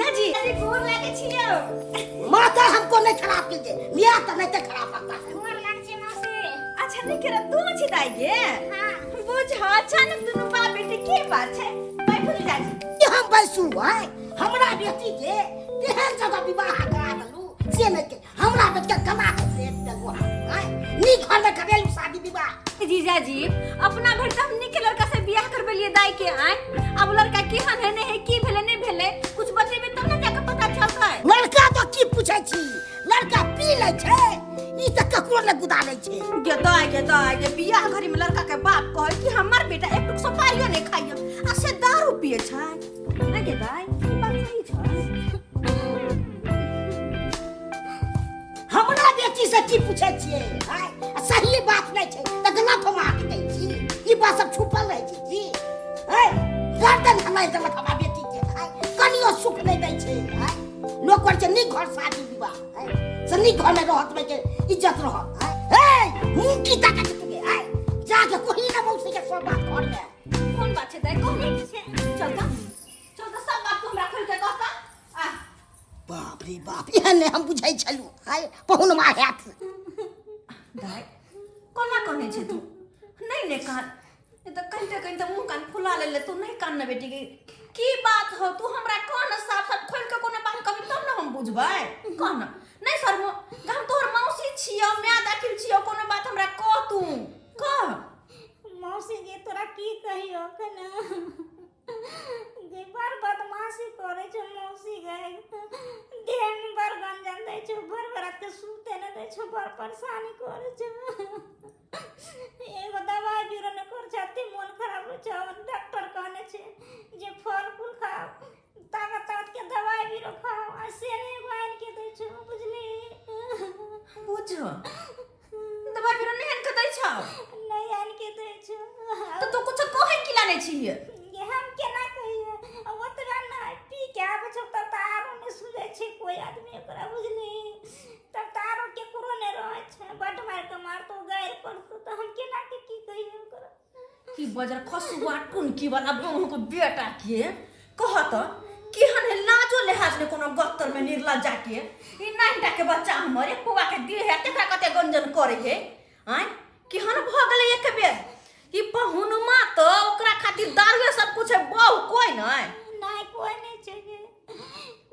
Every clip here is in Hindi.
जीजा जी अरे गोर लागे छियो। माथा हमको नहीं खराब कीजिए, मियाँ तो नहीं तो खराब होता है। गोर लागे छी मौसी। अच्छा नहीं करे तू छी दाई गे। हां बुझ अचानक दुनु बाप बेटी के बात है बैठो जीजा जी। कि हम बैसू है हमरा बेटी के केहन जगह विवाह करा दलू से नहीं के हमरा बेटी के कमा के देख देलू है नी घर में करेलू शादी विवाह। जीजा जी अपना घर तो हमनी के लड़का से बियाह करबेलिए दाई के आए। अब लड़का केहन है नहीं है की भेले नहीं भेले कुछ बतेबे तब ना जाके पता चलता है। लड़का तो की पूछे छी, लड़का पी ले छे ई त ककरो ने गुदा ले छे। गे दाई बियाह घरी में लड़का के बाप कहे कि हमर बेटा एक टुक सफाइयो नहीं खाइयो आ से दारू पिए छै ना गे दाई ई बात सही छै। हमरा बेटी से की पूछे छिए हाय सही बात नहीं छे त गलत हम आके दै छी ई बात सब छुपल रह छी जी हाय गर्दन हमारे गलत हमरा बेटी के हाय कनियो सुख नहीं दै छे हाय लोग कर छे नी घर शादी विवाह हाय सनी घर में रहत में के इज्जत रह हाय मुंह की ताकत तुगे हाय जाके कोई ना मौसी के सब बात घर में कौन बात छै दाई कौन नहीं छै चल त सब बात तुम रखल के कहता आ बाप रे बाप एहन नहीं हम बुझाई छलू हाय पहुनमा हैत दाई कोना कहने छै तू नहीं ने कान ये तो कहीं मुंह कान फुला ले तू नहीं कान ना बेटी की बात हो तू हमरा कोन साफ साफ खोल के कोने बात कभी तब ना हम बुझबै कोन नहीं सर हम तोहर मौसी छियो मैं दाखिल छियो कोनो बात हमरा कह तू कह मौसी गे तोरा की कहियो कना गे बार बदमाशी करे छ मौसी गे देह में बार गंजन दै छ भर रात के सूते न दै छ बार परेशानी करे छ एगो दवाई बीरो न कर छाती मन खराब हो छ डॉक्टर कहने छे जे फल फूल खाओ ताकत के दवाई बीरो खाओ आ से ने वाइन के दै छ बुझली बुझो दवाई बीरो नहीं के दै छ नहीं आन के दै छ तो तू कुछ कहे कि लाने छिए ये हम केना कहिए ओतरा ना पी के आबै छ त तारो ने सुझै छै कोई आदमी ओकरा बुझली तब तारो के करो ने रहै छै बड मार के मार तो गायर पड़तो त हम केना के की कहिए ओकरा की बजर खसुआ टुनकी वाला उनको बेटा के कहत कि हने लाजो लिहाज ने कोनो गत्तर में निर्लज्जा के ई नाइटा के बच्चा हमर एक पुआ के दिए है तेकरा कते गंजन करे है आय कि हन भ गेले एक बेर ई पहुनमा तो ओकरा खातिर दारुए सब कुछ है बहु कोई नहीं नहीं कोई नहीं छै गे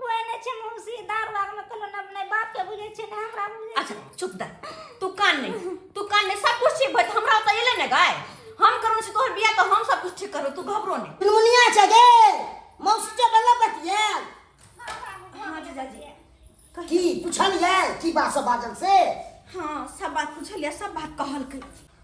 कोई नहीं छै मौसी दारू आग में कलो न अपने बाप के बुझै छै ना हमरा बुझै अच्छा चुप दा तू कान नहीं सब कुछ ठीक भत हमरा त एले ने गाय हम करू से तोहर बियाह तो हम सब कुछ ठीक करू तू घबरो नहीं मुनिया छे गे मौसी के बल्ला बतिया हां जीजा जी की पूछलिए की बात सब बाजल से हां सब बात पूछलिए सब बात कहल के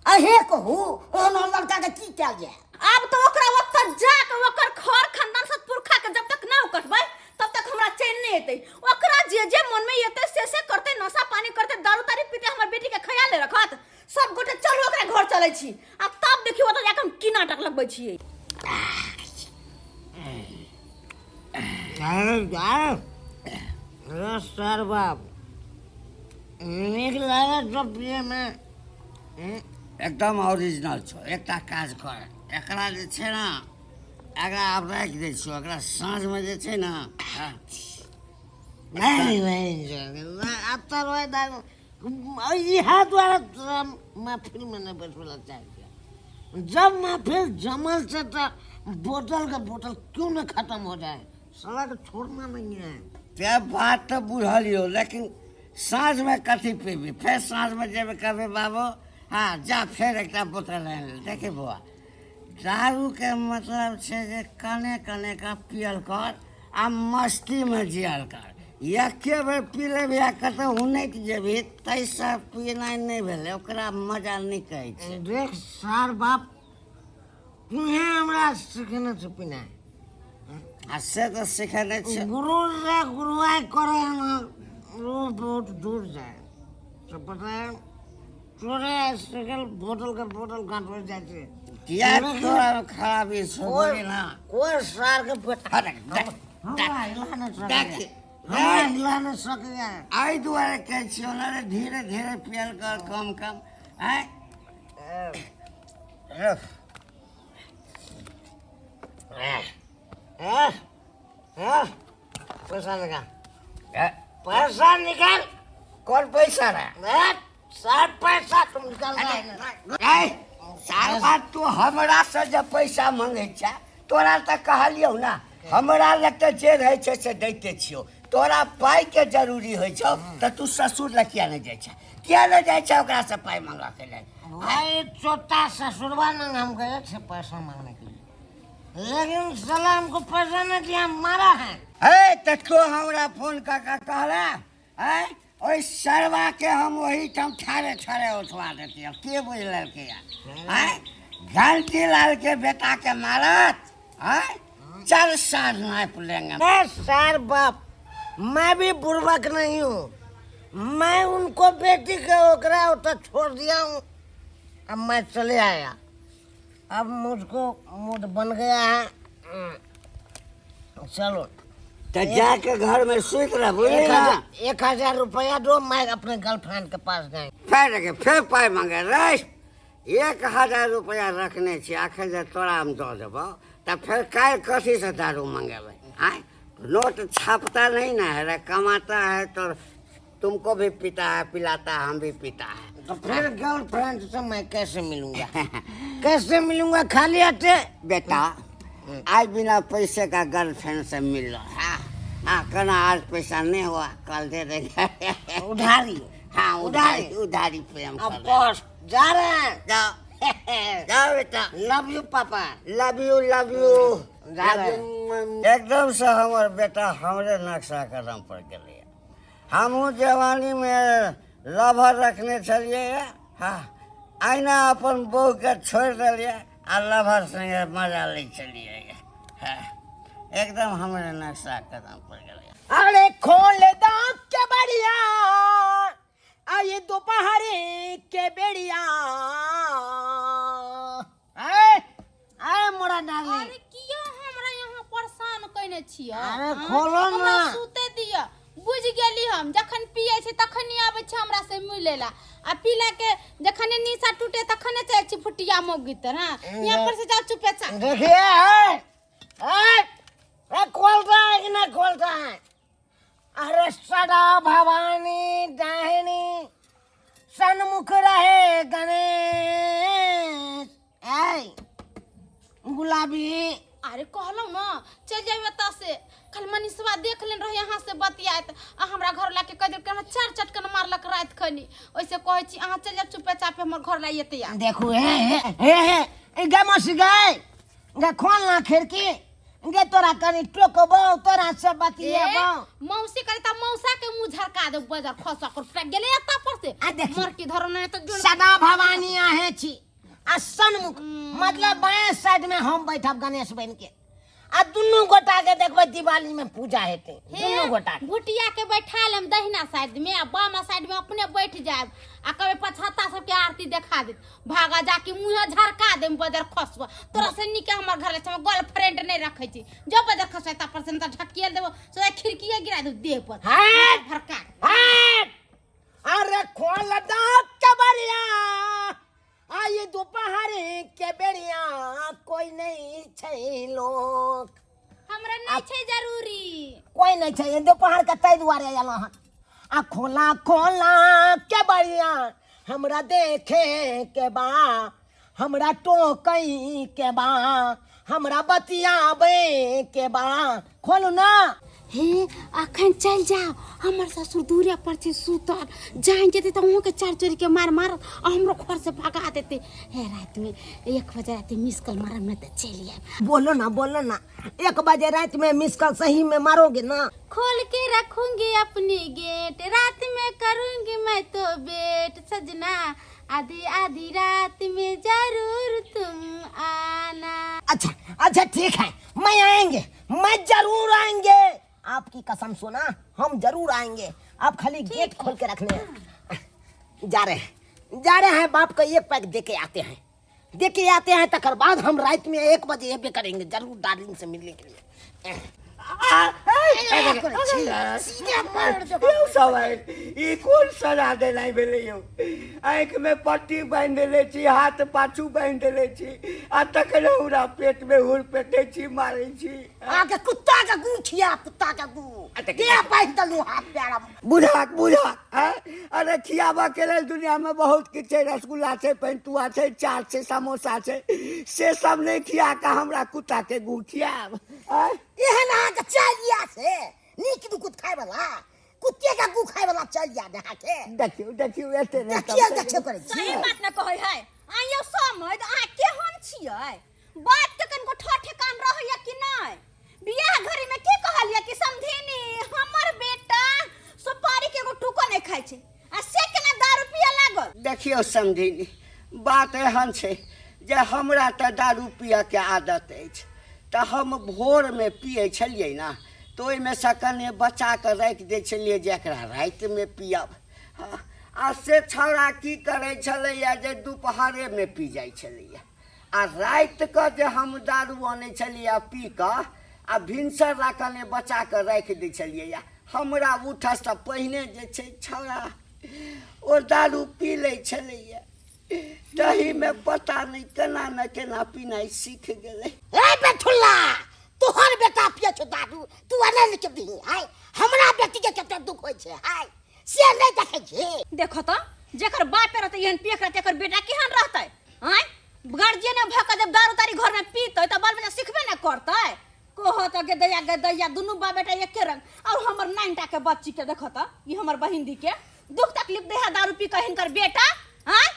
अहे कहू ओन लड़का के की कैल जाय अब तो ओकरा वक्त जाके ओकर घर खानदान सब पुरखा के जब तक ना कटबै तब तक हमरा चैन नहीं एतै ओकरा जे मन में एतै से करते नशा पानी करते दारू तारी पीते हमर बेटी के ख्याल रखत सब गोटे चल ओकरा घर चलै छी अब तब देखियो त जाके हम की नाटक लगबै छियै सर बाप नीक लागत सब पिए में एकदम ओरिजिनल छो एकटा काज कर एकरा जे छै ना एकरा आब राख दै छियो एकरा साँझ में जे छै ना नहीं अब तो रोए दाग यहाँ द्वारा महफिल में नहीं बैठला चाहिए जब महफिल जमल से तो बोतल का बोतल क्यों न खत्म हो जाए साला को छोड़ना नहीं है ते बात तो बुझलियो लेकिन साँझ में कथी पीबी फिर साँझ में जेबे करबे बाबू हाँ जा फिर एक बोतल आन ले देखे बुआ दारू के मतलब छै जे कने कने का पियल कर आ मस्ती में जियल कर एके बेर पी लेबी आ कतौ हुनैत जेबी तैसे पीनाइ नहीं भेलै ओकरा मजा नहीं कहै छै देख सार बाप तुम्हें हमरा सिखने से पीना है आ से तो सिखेने छै गुरु से गुरुआई करे ना रोज बहुत दूर जाए तो पता है तोरे सिखल बोतल का बोतल गांठ हो जाए छे किया तोरा खराबी छौ बोली ना कोई सार के बेटा अरे हमरा इलाने देख हमरा इलाने सकिया आई दुआरे कहै छियौ ना रे धीरे धीरे पियल कर कम कम आय पैसा निकाल, ए, पैसा निकाल। कौन पैसा रहा? सब पैसा तुम निकाल रहा है। सार बात तू हमरा से जब पैसा मांगे छ, तोरा तो कहलियो ना, हमरा लग तो जे रहे छै से दैते छियो। तोरा पाई के जरूरी होइ छौ तो तू ससुर लग किया नहीं जाय छ? किया नहीं जाय छ ओकरा से पाई मांगा के लेल? भाई छोटा ससुरबा ने हम गए थे पैसा मांगने के लिए, लेकिन साला हमको पैसा नहीं दिया, मारा है। है तो तू हमरा फोन का कहला है? ओइ सरवा के हम वही ठम ठारे ठारे उठवा देती है। के बुझल के है? घंटी लाल के बेटा के मारत है? 4 साल नाप लेंगे। मैं सार बाप, मैं भी बुर्बक नहीं हूँ। मैं उनको बेटी के ओकरा उतर छोड़ दिया हूँ। अब मैं चले आया, अब मुझको मूड बन गया है। चलो तो जाके घर में सुत रह, बुझली ना? 1000 रुपया दो, मैं अपने गर्लफ्रेंड के पास जाए। फिर पाई मांगे रह। 1000 रुपया रखने छी, आखिर जे तोरा हम दो देबो तो फिर काल कथी से दारू मंगेबे? आय नोट छापता नहीं ना है रे, कमाता है तो तुमको भी पीता है, पिलाता है, हम भी पीता है। तो फिर गर्लफ्रेंड से मैं कैसे मिलूंगा? कैसे मिलूंगा खाली हाथे? बेटा आज बिना पैसे का गर्लफ्रेंड से मिल लो। हाँ कहना आज पैसा नहीं हुआ कल दे देंगे। उधारी। हाँ उधारी, उधारी पे हम अब कर रहे हैं। बॉस जा रहे हैं। जाओ जाओ बेटा। लव यू पापा। Love you love you. जा रहे एकदम से हमार बेटा हमरे नक्शा कदम पर गेलिए। हमहूँ जवानी में लभर रखने छलिए, हाँ आइना अपन बहू के छोड़ दिलिए आ लभर संगे मजा ले चलिए। हाँ एकदम हमरे नक्शा कदम पर गेलिए। अरे खोल दांत के बढ़िया, आये दोपहर के बेड़िया। अरे मोरा डार्लिंग, अरे किया हमरा यहाँ परेशान कइने छियै? अरे हाँ? खोलो ना। हमरा सुते दिया। बुझ गेली हम, जखन पियै छै तखन ही आबै छै हमरा से मिले ला, आ पीला के जखन निशा टूटे तखन चल छी फुटिया मोगी तर। हां यहाँ पर से जाओ चुपे चा। देखिए खोलता है कि नहीं खोलता है? अरे सदा भवानी दाहिनी सन्मुख रहे गणेश। गुलाबी अरे कहलौ ना चल जाइए एतऽ से। कल मनीषवा देख लेन रहे यहाँ से बतियात, आ हमरा घर ला के कह देलकै हमरा 4 चटकन मारलक रात खनी। ओइसे कहै छी अहाँ चल जाओ चुपे चापे हमर घर ला एते आ। देखो हे गे मौसी गे खोल ना खिड़की गे, तोरा कनी टोकबो तोरा से बतिएबो। मौसी करे त मौसा के मुंह झरका दे बाजार खसा कर फेंक गेले एता पर से। आ देखी। मर की धरो ने त सदा भवानी आहे छी आ सन्मुख, मतलब बाएं साइड में हम बैठब गणेश बन के, आ दुनू गोटा के देखबै दिवाली में पूजा हेतै। दुनू गोटा भुटिया के बैठा लेम दहिना साइड में, आ बामा साइड में अपने बैठ जाब, आ कबे पछता सबके आरती देखा दे, भागा जाके मुंह झरका दे बाजार खसबो। तोरा से निके हमर घर ले गर्लफ्रेंड नहीं रखे छी, जब बाजार खसता पर से त ढकियल देबो, सोजा खिड़कीए गिरा दे देह पर भरका। अरे खोल दांत के बढ़िया, आये दोपहर के बेड़िया। कोई नहीं छै लोग, हमरा नहीं छै जरूरी। कोई नहीं छै दोपहर के तै दुआरे आयल हन। आ खोला खोला के बढ़िया, हमरा देखे के बा, हमरा टोकई के बा, हमरा बतियाबे के बा। खोलू ना। हे अखन चल जाओ, हमर ससुर दूरे पर छे सुतल, जान जेते त वहां के चार चोरी के मार मार आ हमरो घर से भगा देते। हे रात में 1 बजे रात मिस कॉल मारम न त चलिए। बोलो ना 1 बजे रात में मिस कॉल सही में मारोगे ना? खोल के रखूंगी अपनी गेट, रात में करूंगी मैं तो बेट सजना, आधी आधी रात में जरूर तुम आना। अच्छा ठीक है, मैं जरूर आएंगे। आपकी कसम सुना, हम जरूर आएंगे। आप खाली गेट खोल के रखने हैं। जा रहे हैं बाप को 1 पैक दे के आते हैं तकर बाद हम रात में 1 बजे ये भी करेंगे जरूर डार्लिंग से मिलने के लिए। कौन सजा देना आँख में पट्टी बांध देले छी, हाथ पाछू बांध देले छी, आ तखन हमरा पेट में हुर पेटे छी मारे छी। आके कुत्ता का गू खिया, कुत्ता का गू। के बांध दलू हाथ पैर बुझाक बुझाक अरे खियाबा के लेल दुनिया में बहुत किछु छै, रसगुल्ला छै, पेंटुआ छै, चाट छै, समोसा छै, से सब नहीं खिया के हमरा कुत्ता के गू खियाब। एहन अहाँके चलिया से नीक दुकुत खाय वाला कुत्ते का गू खाय वाला चलिया नहा के देखियो देखियो एते नहीं देखियो करे सही बात न कहै है। आइयो समझ आ केहन छियै, बात के कनको ठठेकान रहैया कि नहीं। बियाह घरी में की कहलिया कि समझेनी हमर बेटा सुपारी के एगो टुको नहीं खाइ छै आ से केना दारू पिया लागल। देखियो समझिनी, बात एहन छै जे हमरा तऽ दारू पिय के आदत अछि, तऽ हम भोर में पिए छलियै ना, तो ओहिमे से कने बचा के राखि दै छलियै जे एकरा राति में पियब। आ से छौड़ा की करे छलैया जे दुपहरे में पी जाइ छलैया, आ राति के जे हम दारू आनै छलियै पी कऽ आ भिनसर कने बचा के राखि दै छलियै। हमरा उठऽ से पहिने जे छै छौड़ा ओ दारू पी लै छलैया, तही में पता नहीं केना न केना पीनाइ सीख गेलै। ए बेठुल्ला तोहर बेटा पिए छ दारू, तू अने लिख दी है। हमरा बेटी के कते दुख होय छै है से नहीं देखे छी। देखो तो जेकर बाप रहते एहन पियक रहते एकर बेटा केहन रहते। हैं गार्जियन भक जब दारू तारी घर में पीते तो बाल बच्चा सिखबे न करते। कोहो तो गे दैया दुनू बाप बेटा एके रंग। और हमर 9टा के बच्ची के देखो तो ई हमर बहिन दी के दुख तकलीफ देहा दारू पी के हिनकर बेटा। हैं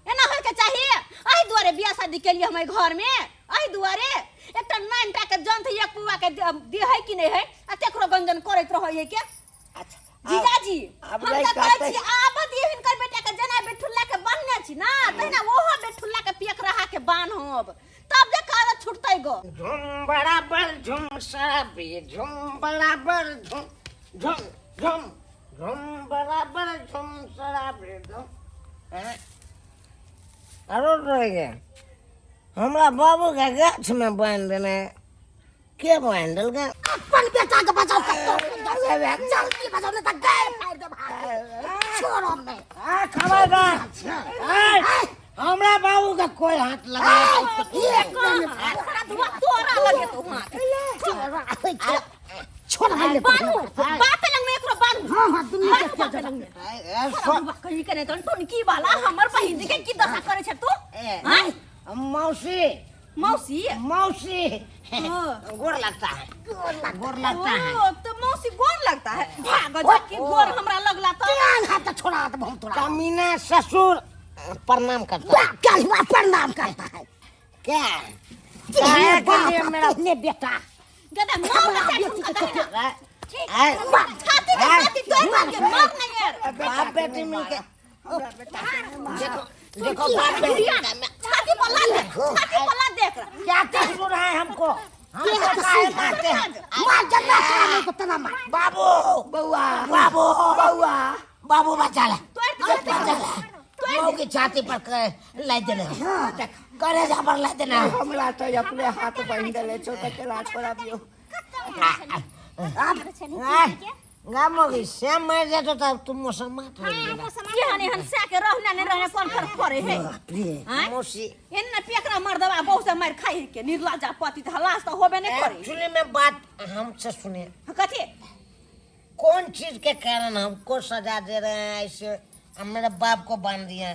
एना होय के चाहिए। एही दुआरे बियाह शादी के लिए हमारे घर में एही दुआरे एकटा 9टा के जंत एक पुआ के दे है कि नहीं है आ तेकरो गंजन करैत रहै है के। जीजाजी हम त कहै छी आबद ये हिनकर बेटा के जना बेठुल्ला के बान्हने छी ना, तहिना ओहो बेठुल्ला के पियक रहा के बान्हब तब जे काल छुटतै गो। झुम बराबर झुम सराबी झुम बराबर झुम झुम झुम झुम बराबर झुम सराबी झुम। अरे रह गया हमरा बाबू के गाछ में बांध देने के बांध दल गया। अपन बेटा के बचाओ जल्दी बचाओ नहीं तो गाय फाड़ दे छोड़ो मैं। खबरदार हमरा बाबू का कोई हाथ लगा तोरा लगे तो हाथ छोड़ ले बानू बाप लंग में एकरो बानू। हां दुनिया के बाप लंग में कहीं करे तो टुनकी वाला हमर बहिन के की दशा करे छ तू। हैं मौसी मौसी मौसी गोर लगता है गोर लगता है। ओ तो मौसी गोर लगता है। भाग जा की गोर हमरा लगला तो हाथ छोड़ा तो बहुत थोड़ा कमीना ससुर प्रणाम करता है। क्या हुआ प्रणाम करता है क्या क्या के लिए मेरा अपने बेटा गदा मार छाती तोड़ के मार नहीं यार। बाप बेटी मिलके देखो बाप छाती पर ला दे देख रहा क्या कसूर है हमको काहे मारते हैं। मार जन्ना नहीं तो तना मार बाबू बउआ बाबू बउआ बाबू बचा ले तो मऊ की छाती पर लाई देने करे जा पर लाई देने हमरा तो अपने हाथ बांध देले छो त केला छोड़ाबियो। गामोगी श्याम मर जातो तब तुम मौसम मात हो ये हने हंसा के रहना नहीं रहने कौन फर्क पड़े है। हैं मौसी इन्ने पेकरा मार दवा बहुत से मार खाई के निर्लज्जा पति त हलास तो होबे नहीं करे। एक्चुअली में बात हमसे सुनिए कथि कौन चीज के कारण हमको सजा दे रहे हैं ऐसे मेरे बाप को बांध दिया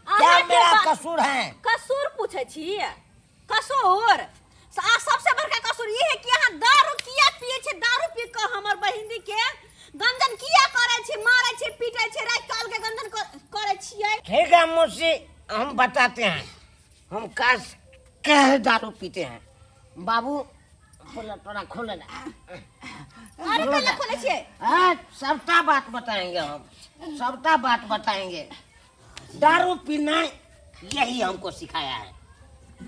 क्या मेरा कसूर है। कसूर पूछे छी कसूर सबसे बड़का कसूर ये है कि यहाँ दारू किया पिए छे। दारू पी के हमर बहिनी के गंजन किया करे छे मारे छे पीटे छे रात काल के गंजन करे छिए। ठीक है मौसी हम बताते हैं हम कह दारू पीते हैं। बाबू खोला थोड़ा खोले ना अरे कल खोले छे सबटा बात बताएंगे हम सबटा बात बताएंगे। दारू पीना यही हमको सिखाया है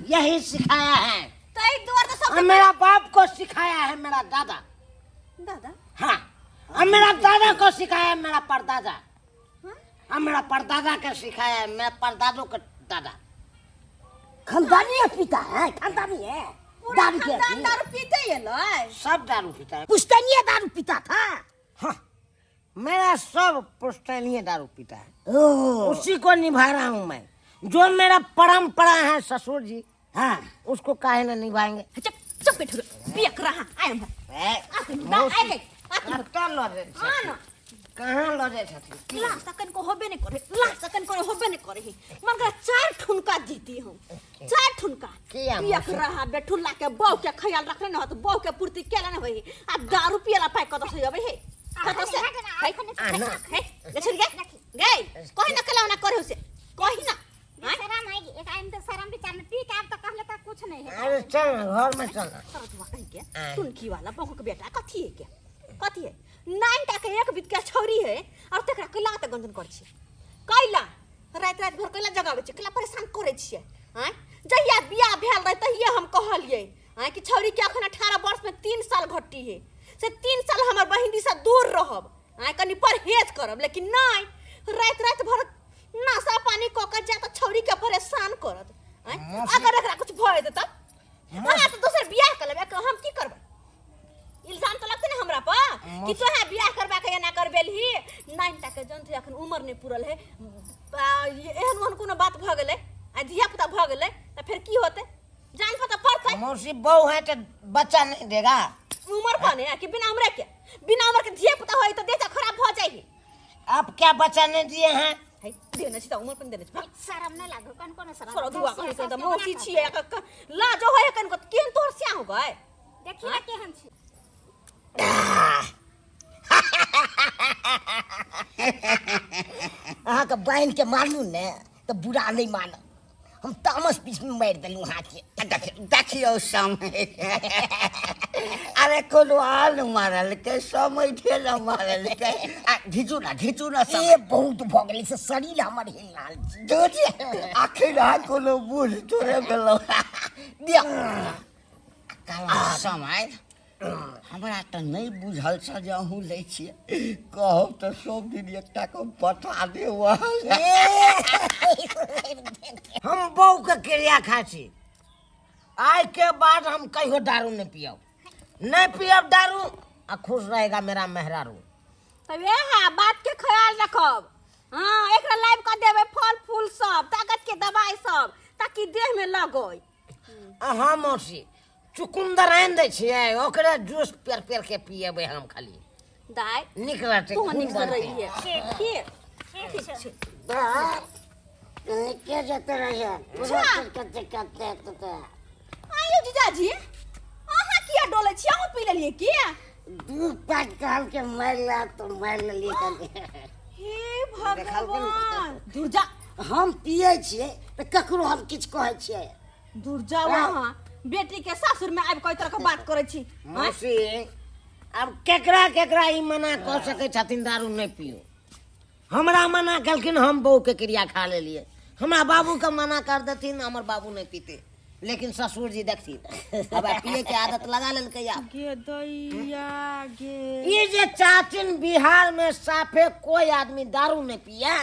यही सिखाया है। तई द्वार तो सब मेरा बाप को सिखाया है मेरा दादा। दादा हाँ और मेरा दादा को सिखाया है मेरा परदादा। और मेरा परदादा को सिखाया है मेरा परदादों का दादा। खानदानी है पिता है खानदानी है दारू के दारू पीते ये लो सब दारू पीता है। पुश्तैनी दारू पीता था। हाँ मेरा सब पुश्तैनी दारू पीता है ओह उसी को निभा रहा हूँ मैं। जो मेरा परंपरा है ससुर जी हाँ उसको काहे न निभाएंगे। चुप चुप बैठो पियक रहा आई एम कत्ता लड़े हाँ ना कहाँ लड़े छथिन ला सकन को होबे नहीं करे ला सकन को होबे नहीं करे मगर 4 ठुनका जीती हम 4 ठुनका किया पियक रहा बेठुल्ला के बौ के ख्याल रखले न तो बौ के पूर्ति केला न होई आ दारू पियला पाए कत से अबे हे कत से है ले छड़ गए कहि न कला ना करे से कहि ना शर्म आएगी एक आइम तो शर्म विचार में ठीक आप तो कहले तक कुछ नहीं है अरे चल ना, घर में चल ना। सरतवा कहि के तुनकी वाला बौ के बेटा कथी है के कथी है 9 टा के एक बित के छौरी है और तकरा कैला त गंजन कर छी कैला रात रात भर कैला जगावे छी कैला परेशान करे छी हैं जहिया बियाह भेल रहे तहिया हम कहलिए हैं कि छौरी के अखन 18 वर्ष में 3 साल घटी है से 3 साल हमर बहिनी से दूर रहब हैं कनी परहेज करब लेकिन नहीं रात रात भर नशा पानी क के जा त छौरी के परेशान करत हैं अगर एकरा कुछ भय दे त हमरा तो दोसर बियाह कर लेबे हम की करब इल्जाम तो लगते ना हमरा पर कि तो है बियाह करबा के ना करबेलही 9 टा के जन थे अखन उम्र नहीं पूरल है एहन ओहन कोनो बात भ गेलै आ धिया पुता भ गेलै त फिर की होते जान पता पड़तै मौसी बहू है तो बच्चा नहीं देगा उम्र बने कि बिना उम्र के धिया पुता होई तो देह खराब भ जाई आप क्या बच्चा नहीं दिए हैं है देना छी त उम्र पण देना छी शर्म नहीं लागो कौन शर्म सरो दुआ कहि त मौसी छिए लाजो होय कन को केन तोर स्या हो गए देखी ना केहन छी अहाँ के बहन के मारलू ने तो बुरा नहीं मानो हम तामस बीच में मार देलू हाथ के देखियो समय अरे कोनो आल मारल के समय ठेल मारल के घिचू ना समय ये बहुत भ गेलै से शरीर हमर हिल रहल छी जोजी आखिर आ कोनो बूढ़ तोरे गेलो दिया काला समय हमरा तो नहीं बुझल छ जे अहूँ लै छियै कहब तो सब दिन एकटा के बता दे हम बहू के क्रिया खाई छी आज के बाद हम कहियो दारू नहीं पियब दारू आ खुश रहेगा मेरा मेहरारू तब ये है बात के ख्याल रखब हां एकरा लाइव कर देबे फल फूल सब ताकत के दवाई सब ताकि देह में लगोय हाँ मौसी चुकुंदर आनि दै छियै ओकरे जूस पेर के पिएबै हम खाली दाई निक रहतै तू खून निक बनतै। रही है के जते रहिए आयो जीजाजी अहाँ किया डोले छी अहूँ पी लेलिए की दू पैक कहल के मार ला तो मार लेलिए कने हे भगवान दूर जा हम पिए छिए तो ककरो हम किछ कहै छिए दूर जा वहाँ बेटी के सासुर में आबि कोई तरह के बात करे छी मौसी अब केकरा ई मना कऽ सकै छथिन दारू नहीं पियो हमरा मना कलखिन हम बहू के क्रिया खा लेलिए हमरा बाबू के मना कर देथिन हमर बाबू नहीं पीते लेकिन ससुर जी देखथिन अब पिए के आदत लगा लेलकै आब गे दैया गे ये जे चाचिन बिहार में साफे कोई आदमी दारू नहीं पिया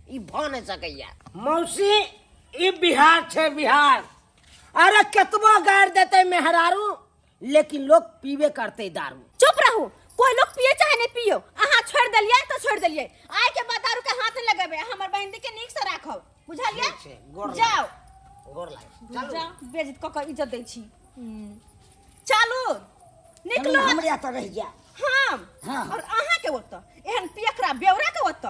ई भ नहीं सकैया मौसी ई बिहार छे बिहार अरे केतबो गाड़ देते मेहरारू लेकिन लोग पीबे करते दारू चुप रहू कोई लोग पिए चाहे नहीं पियो अहाँ छोड़ देलिए तो छोड़ देलिए आए के बाद दारू के हाथ लगाबे हमर बहन के नीक से राखब बुझलिए जाओ गोर लागे जाओ बेइज्जत क के इज्जत दै छी चालू निकलो हमरा तो रह जा हम हाँ। और अहाँ के ओत एहन पियकरा बेवरा के ओत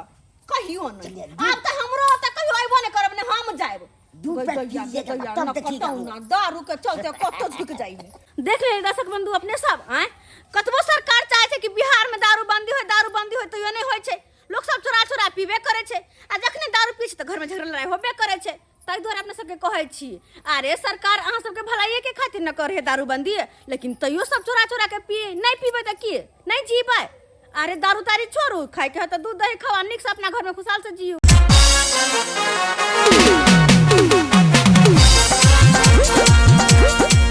कहियो नहीं अब त हमरो ओत कहियो आइबो नहीं करब ने हम जाएब दू पैक पी लेके तब देखिएगा दारू के चलते कतो झुक जाई देख ले दर्शक बंधु अपने सब आए कतबो सरकार चाहे छै कि बिहार में दारू बंदी होय तो ये नहीं होय छै लोग सब चोरा पीबे करे छै आ जखने दारू पी छै त घर में झगड़ा लड़ाई होबे करे छै ताहि दुआरे अपने सबके कहै छी अरे सरकार अहाँ सबके भलाइए के खातिर न करे दारू बंदी लेकिन तैयो सब चोरा के पिए नहीं पीबे त की नहीं जीबै अरे दारू तारी छोड़ू खाए के त दूध दही खावा निक से अपना घर में खुशहाल से जियो